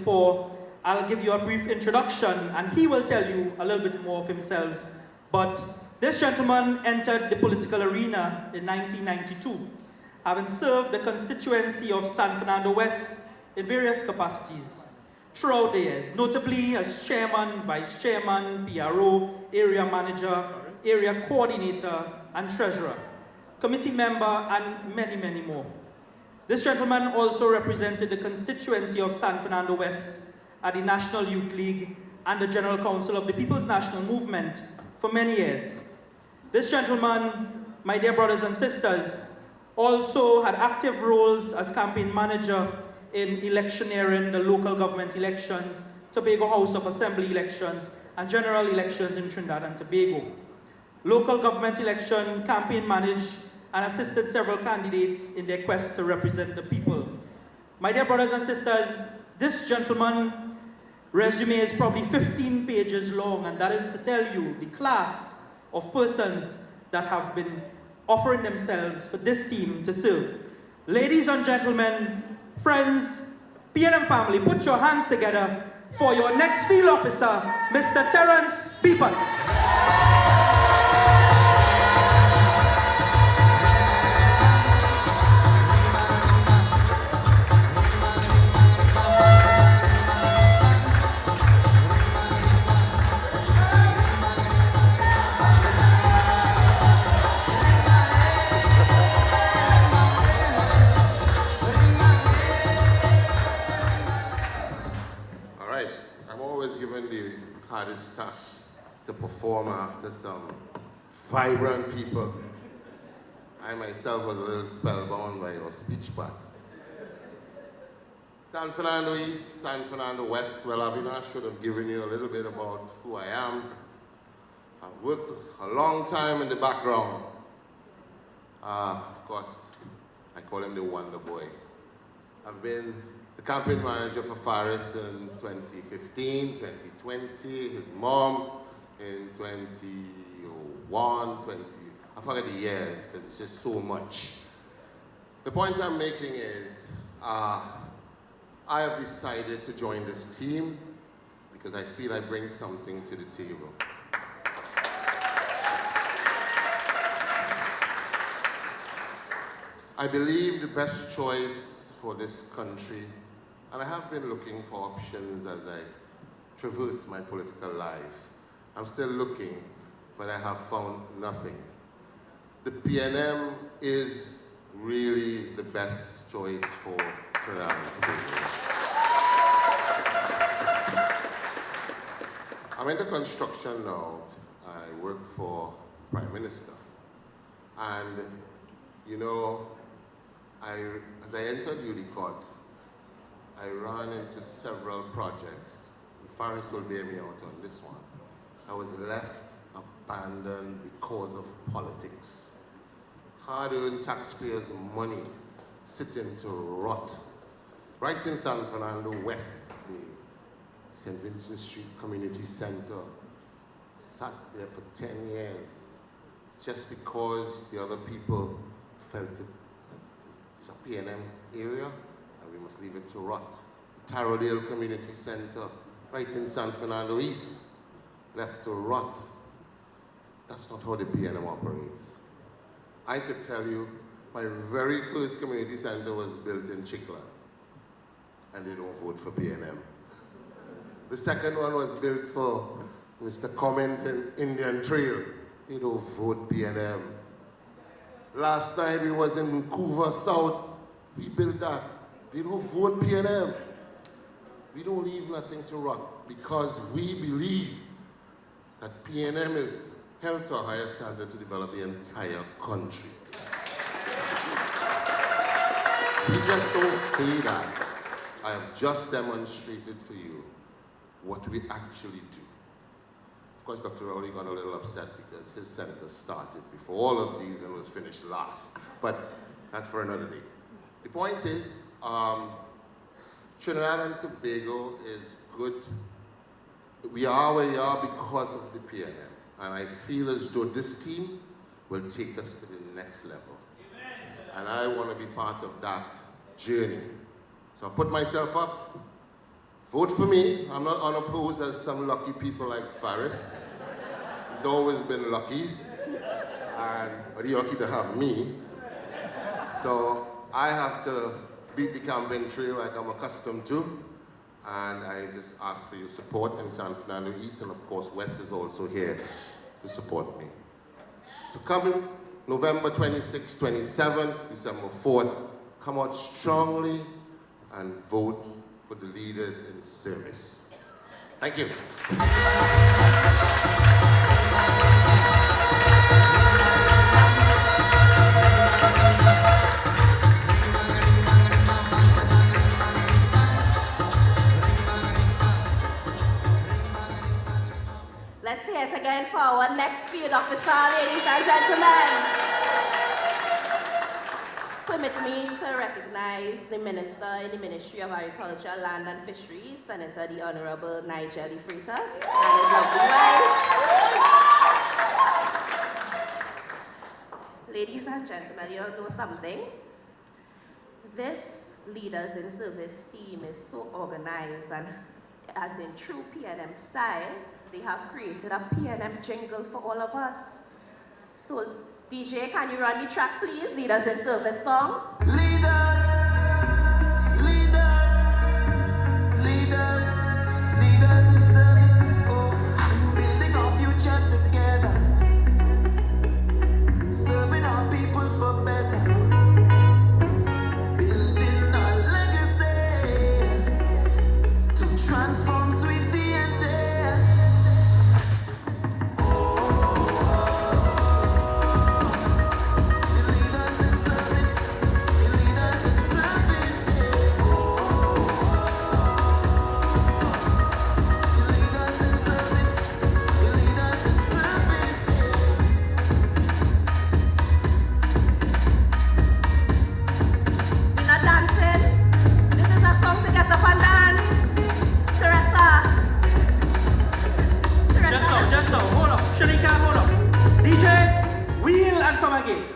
For I'll give you a brief introduction and he will tell you a little bit more of himself. But this gentleman entered the political arena in 1992, having served the constituency of San Fernando West in various capacities throughout the years, notably as chairman, vice chairman, PRO, area manager, area coordinator, and treasurer, committee member, and many, many more. This gentleman also represented the constituency of San Fernando West at the National Youth League and the General Council of the People's National Movement for many years. This gentleman, my dear brothers and sisters, also had active roles as campaign manager in electioneering the local government elections, Tobago House of Assembly elections, and general elections in Trinidad and Tobago. Local government election campaign managed and assisted several candidates in their quest to represent the people. My dear brothers and sisters, this gentleman's resume is probably 15 pages long, and that is to tell you the class of persons that have been offering themselves for this team to serve. Ladies and gentlemen, friends, PNM family, put your hands together for your next field officer, Mr. Terence Peepert. Hardest task to perform after some vibrant people. I myself was a little spellbound by your speech part. San Fernando East, San Fernando West. Well, I should have given you a little bit about who I am. I've worked a long time in the background. Of course, I call him the Wonder Boy. I've been the campaign manager for Faris in 2015, 2020, his mom in 21, 20, I forget the years because it's just so much. The point I'm making is, I have decided to join this team because I feel I bring something to the table. I believe the best choice for this country, and I have been looking for options as I traverse my political life. I'm still looking, but I have found nothing. The PNM is really the best choice for Trinidad and Tobago. I'm in the construction now. I work for Prime Minister. And, you know, as I entered Unicott, I ran into several projects. Faris will bear me out on this one. I was left abandoned because of politics. Hard-earned taxpayers' money sitting to rot. Right in San Fernando West, the St. Vincent Street Community Center sat there for 10 years just because the other people felt it's a PNM area and we must leave it to rot. Tarodale Community Center, right in San Fernando East, left to rot. That's not how the PNM operates. I could tell you, my very first community center was built in Chicla, and they don't vote for PNM. The second one was built for Mr. Cummins in Indian Trail. They don't vote PNM. Last time we was in Vancouver South, we built that. They don't vote PNM. We don't leave nothing to rot because we believe that PNM is held to a higher standard to develop the entire country. We just don't say that. I have just demonstrated for you what we actually do. Of course, Dr. Rowley got a little upset because his center started before all of these and was finished last. But that's for another day. The point is, Trinidad and Tobago is good. We are where we are because of the PNM. And I feel as though this team will take us to the next level. Amen. And I want to be part of that journey. So I've put myself up vote for me. I'm not unopposed as some lucky people like Faris. He's always been lucky, but he's lucky to have me. So I have to beat the campaign trail like I'm accustomed to, and I just ask for your support in San Fernando East, and of course West is also here to support me. So coming November 26, 27, December 4th, come out strongly and vote for the leaders in service. Thank you. Let's hear it again for our next field officer, ladies and gentlemen. Permit me to recognize the Minister in the Ministry of Agriculture, Land and Fisheries, Senator the Honorable Nigel De Freitas, and his lovely wife. Ladies and gentlemen, you all know something? This Leaders in Service team is so organized, and as in true PNM style, they have created a PNM jingle for all of us. So, DJ, can you run the track, please? Leaders in Service song. Leaders in service, oh, building our future together, serving our people for better, building our legacy to transform sweet DNA.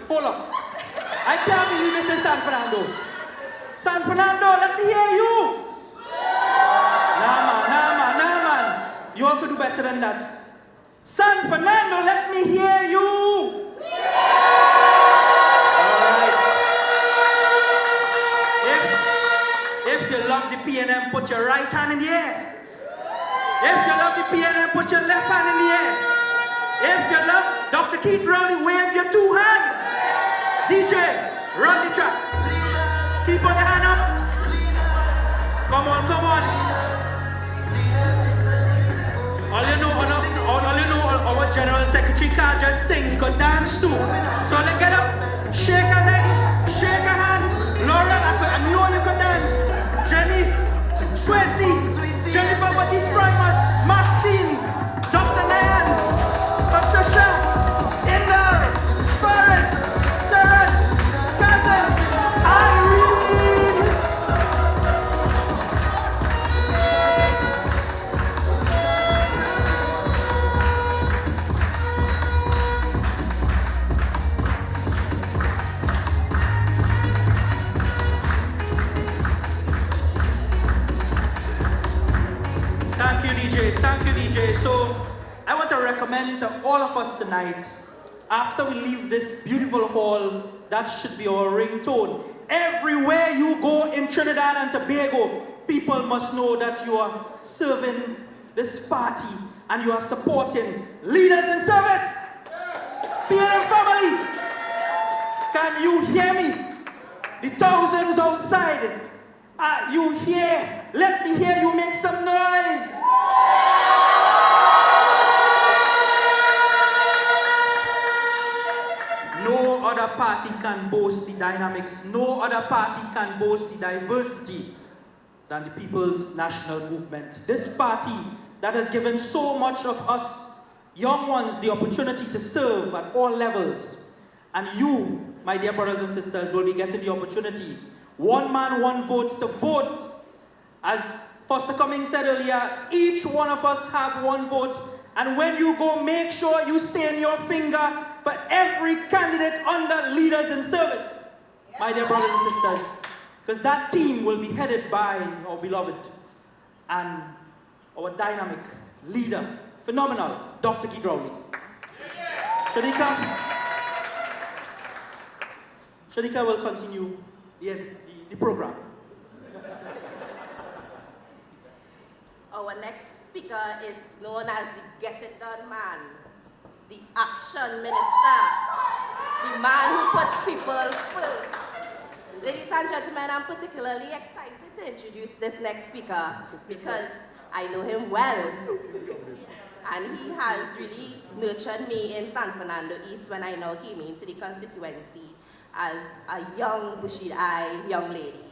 Hold up. I can't believe this is San Fernando. San Fernando, let me hear you. Nah man. You all could do better than that. San Fernando, let me hear you. Alright. If you love the PNM, put your right hand in the air. If you love the PNM, put your left hand in the air. If you love Dr. Keith Rowley, wave your two hands. DJ, run the track. Keep on your hand up. Come on. All you know, our General Secretary can't just sing, he could dance too. So let's get up, shake a leg, shake a hand. Laura, I know you can dance. Janice, Tracy, Jennifer Batiste Primus, Maxine, Dr. Nayan, Patricia, Indar, Forrest, Sarah, Cousin, Irene. Thank you, DJ. So, I want to recommend to all of us tonight, after we leave this beautiful hall, that should be our ringtone. Everywhere you go in Trinidad and Tobago, people must know that you are serving this party and you are supporting Leaders in Service. PNM family, can you hear me? The thousands outside, you hear? Let me hear you make some noise. No other party can boast the dynamics, no other party can boast the diversity than the People's National Movement. This party that has given so much of us young ones the opportunity to serve at all levels. And you, my dear brothers and sisters, will be getting the opportunity. One man, one vote to vote. As Foster Cummings said earlier, each one of us have one vote. And when you go, make sure you stain your finger for every candidate under Leaders in Service, my dear brothers and sisters. Because that team will be headed by our beloved and our dynamic leader, phenomenal, Dr. Gidrauli. Shadika will continue the program. Our next speaker is known as the Get It Done man, the Action Minister, the man who puts people first. Ladies and gentlemen, I'm particularly excited to introduce this next speaker because I know him well. And he has really nurtured me in San Fernando East when I now came into the constituency as a young, bushy-eyed young lady.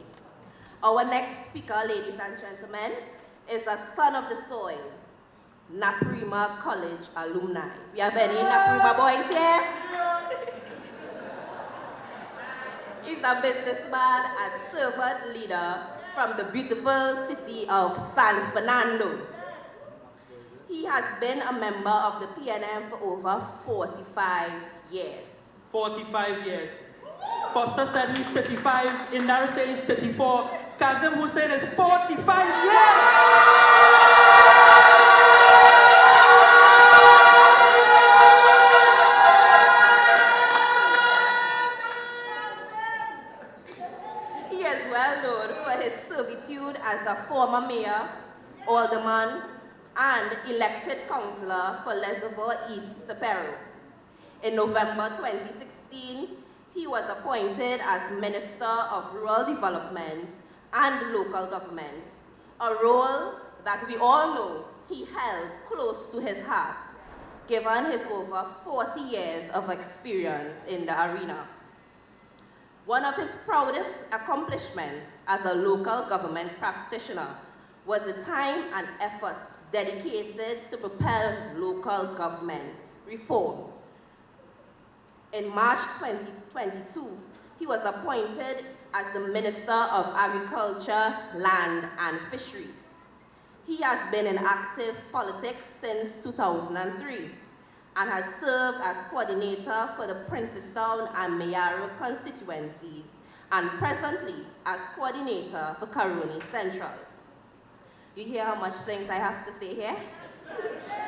Our next speaker, ladies and gentlemen, is a son of the soil, Naprima College alumni. We have any Naprima boys here? He's a businessman and servant leader from the beautiful city of San Fernando. He has been a member of the PNM for over 45 years. 45 years. Foster said he's 35, Indara says he's 34, Kazim Hussein is 45 years! He is well known for his servitude as a former mayor, alderman, and elected councillor for Reservoir East Sapero. In November 2016, he was appointed as Minister of Rural Development and Local Government, a role that we all know he held close to his heart, given his over 40 years of experience in the arena. One of his proudest accomplishments as a local government practitioner was the time and efforts dedicated to propel local government reform. In March 2022, he was appointed as the Minister of Agriculture, Land and Fisheries. He has been in active politics since 2003 and has served as coordinator for the Princestown and Mayaro constituencies and presently as coordinator for Caroni Central. You hear how much things I have to say here?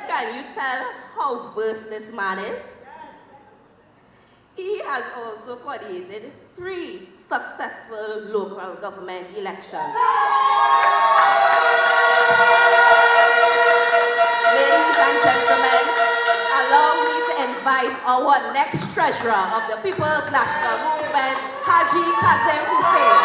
Can you tell how versed this man is? He has also coordinated 3 successful local government elections. Ladies and gentlemen, allow me to invite our next treasurer of the People's National Movement, Haji Kazim Hussein.